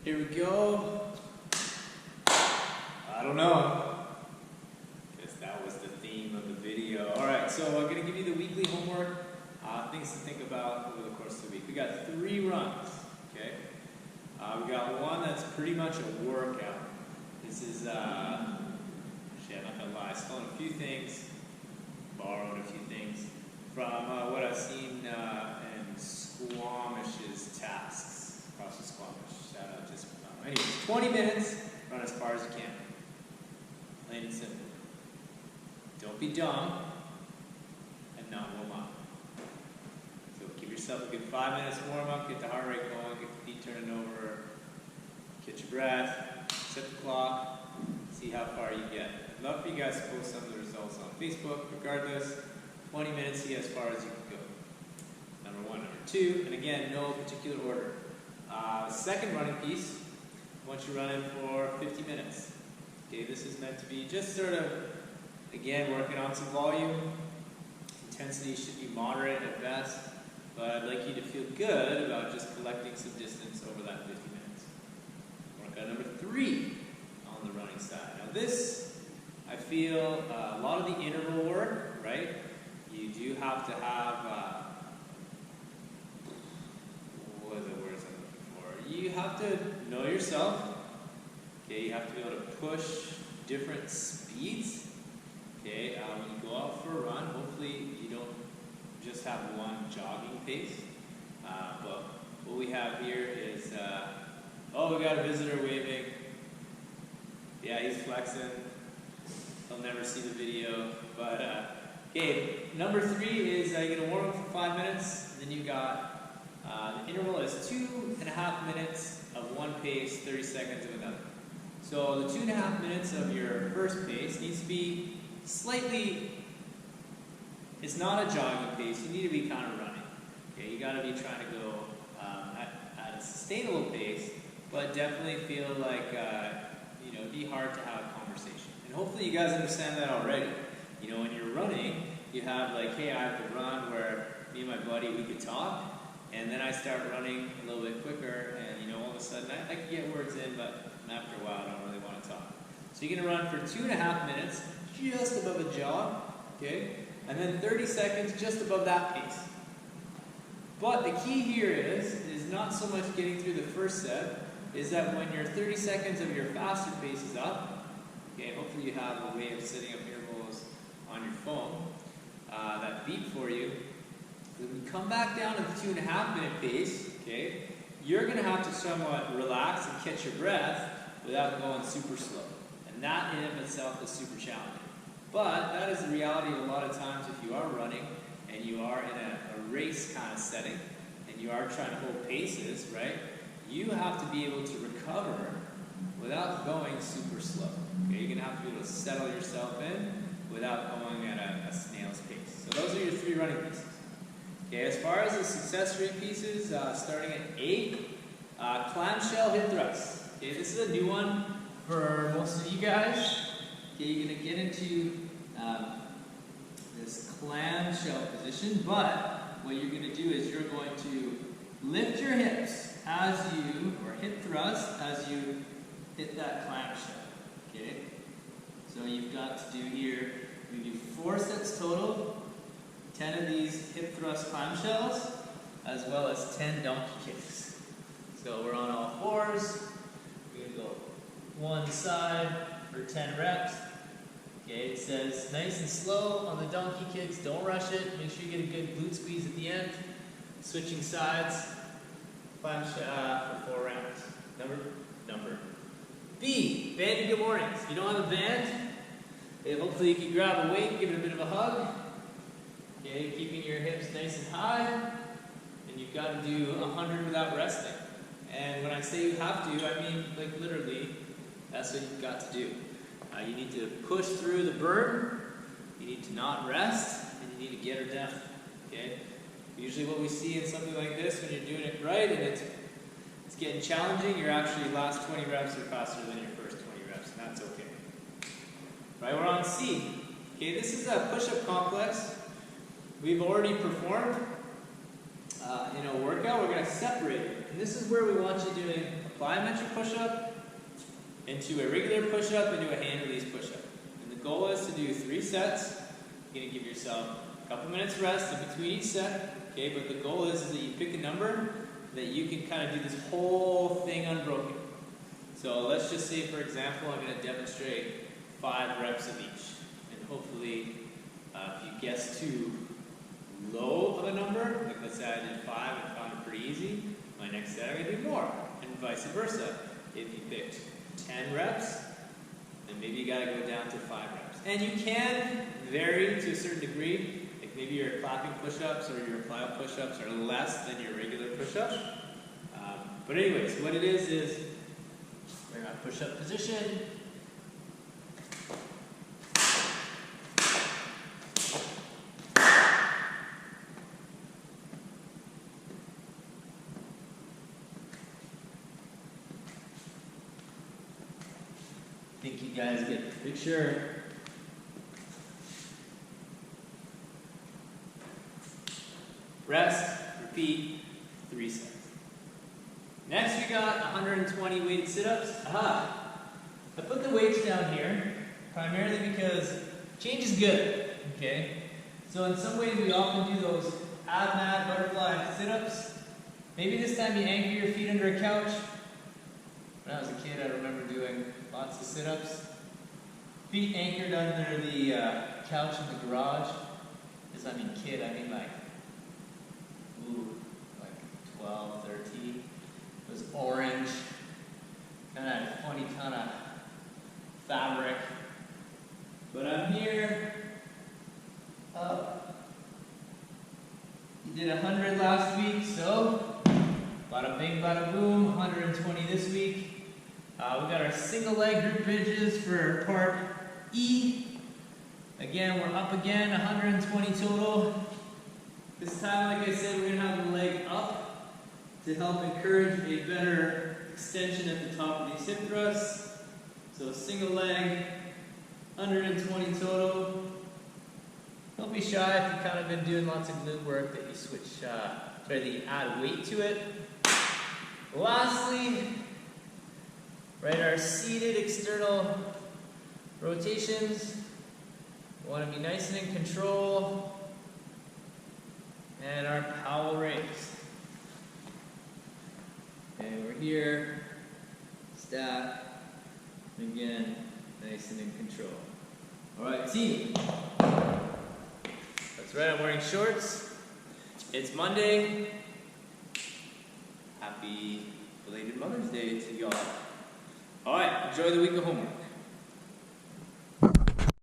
Here we go. I don't know. Guess that was the theme of the video. Alright, so I'm going to give you the weekly homework, things to think about over the course of the week. We got 3 runs, okay? We got one that's pretty much a workout. This is, actually I'm not going to lie, I stolen a few things, borrowed a few things from what I've seen in Squamish's tasks, across the Squamish. Shout out just anyways, 20 minutes, run as far as you can. Plain and simple. Don't be dumb and not warm up. So give yourself a good 5 minutes warm up, get the heart rate going, get the feet turning over, catch your breath, set the clock, see how far you get. I'd love for you guys to post some of the results on Facebook. Regardless, 20 minutes, see as far as you can go. Number 1. Number 2, and again, no particular order. Second running piece, I want you running for 50 minutes. Okay, this is meant to be just sort of, again, working on some volume. Intensity should be moderate at best, but I'd like you to feel good about just collecting some distance over that 50 minutes. Workout number 3 on the running side. Now this, I feel, a lot of the interval work, right? You do have to have, what are the words I'm looking for? You have to know yourself. Okay, you have to be able to push different speeds. Okay, when you go out for a run, hopefully you don't just have one jogging pace. But what we have here is, oh, we got a visitor waving. Yeah, he's flexing. He'll never see the video. But, okay, number 3 is you're going to warm up for 5 minutes. And then you got, the interval is 2.5 minutes of one pace, 30 seconds of another. So the 2.5 minutes of your first pace needs to be slightly, it's not a jogging pace, you need to be kind of running. Okay, you got to be trying to go at a sustainable pace, but definitely feel like, you know, it'd be hard to have a conversation. And hopefully you guys understand that already. You know, when you're running, you have like, hey, I have to run where me and my buddy, we could talk, and then I start running a little bit quicker, and you know, all of a sudden I can get words in, but after a while I don't really want to talk. So you're going to run for 2.5 minutes, just above a jog, okay? And then 30 seconds just above that pace. But the key here is not so much getting through the first set, is that when your 30 seconds of your faster pace is up, okay, hopefully you have a way of setting up intervals on your phone that beep for you. When you come back down to the 2.5 minute pace, okay, you're going to have to somewhat relax and catch your breath without going super slow. And that in and of itself is super challenging. But that is the reality of a lot of times if you are running and you are in a race kind of setting and you are trying to hold paces, right? You have to be able to recover without going super slow. Okay, you're going to have to be able to settle yourself in without going at a snail's pace. So those are your 3 running pieces. Okay, as far as the accessory pieces, starting at 8, clamshell hip thrusts. Okay, this is a new one for most of you guys. Okay, you're going to get into this clamshell position, but what you're going to do is you're going to lift your hips as you, or hip thrust, as you hit that clamshell. Okay, so you've got to do here, we do 4 sets total. 10 of these hip thrust clamshells, as well as 10 donkey kicks. So we're on all 4s. We're going to go one side for 10 reps. Okay, it says nice and slow on the donkey kicks. Don't rush it. Make sure you get a good glute squeeze at the end. Switching sides. Clamshell for 4 rounds. Number B, banded good mornings. If you don't have a band, hopefully you can grab a weight, give it a bit of a hug. Okay, keeping your hips nice and high, and you've got to do 100 without resting. And when I say you have to, I mean like literally, that's what you've got to do. You need to push through the burn, you need to not rest, and you need to get her down. Okay? Usually what we see in something like this, when you're doing it right and it's getting challenging, your actually last 20 reps are faster than your first 20 reps, and that's okay. Right, we're on C. Okay, this is a push-up complex. We've already performed in a workout. We're going to separate it. And this is where we want you doing a plyometric push-up, into a regular push-up, into a hand release push-up. And the goal is to do 3 sets. You're going to give yourself a couple minutes rest in between each set. Okay, but the goal is that you pick a number that you can kind of do this whole thing unbroken. So let's just say, for example, I'm going to demonstrate 5 reps of each. And hopefully, if you guess too low of a number, like let's say I did 5 and found it pretty easy, my next set I'm going to do more, and vice versa. If you picked 10 reps, then maybe you got to go down to 5 reps. And you can vary to a certain degree. Like maybe your clapping push-ups or your plyo push-ups are less than your regular push-up. But anyways, what it is we're in our push-up position. I think you guys get the picture. Rest, repeat, 3 sets. Next we got 120 weighted sit-ups. Aha! I put the weights down here primarily because change is good, okay? So in some ways we often do those ab mat butterfly sit-ups. Maybe this time you anchor your feet under a couch. When I was a kid, I remember doing lots of sit-ups. Feet anchored under the couch in the garage. As I mean kid, I mean like 12, 13. It was orange, kind of funny kind of fabric. But I'm here, up. You did 100 last week, so bada bing, bada boom, 120 this week. We got our single leg group bridges for part E. Again, we're up again, 120 total. This time, like I said, we're going to have the leg up to help encourage a better extension at the top of these hip thrusts. So single leg, 120 total. Don't be shy if you've kind of been doing lots of glute work that you switch, that you add weight to it. Lastly, right, our seated external rotations. We want to be nice and in control. And our Powell raise. And we're here, stack, and again, nice and in control. Alright, team. That's right, I'm wearing shorts. It's Monday. Happy belated Mother's Day to y'all. Alright, enjoy the week of homework.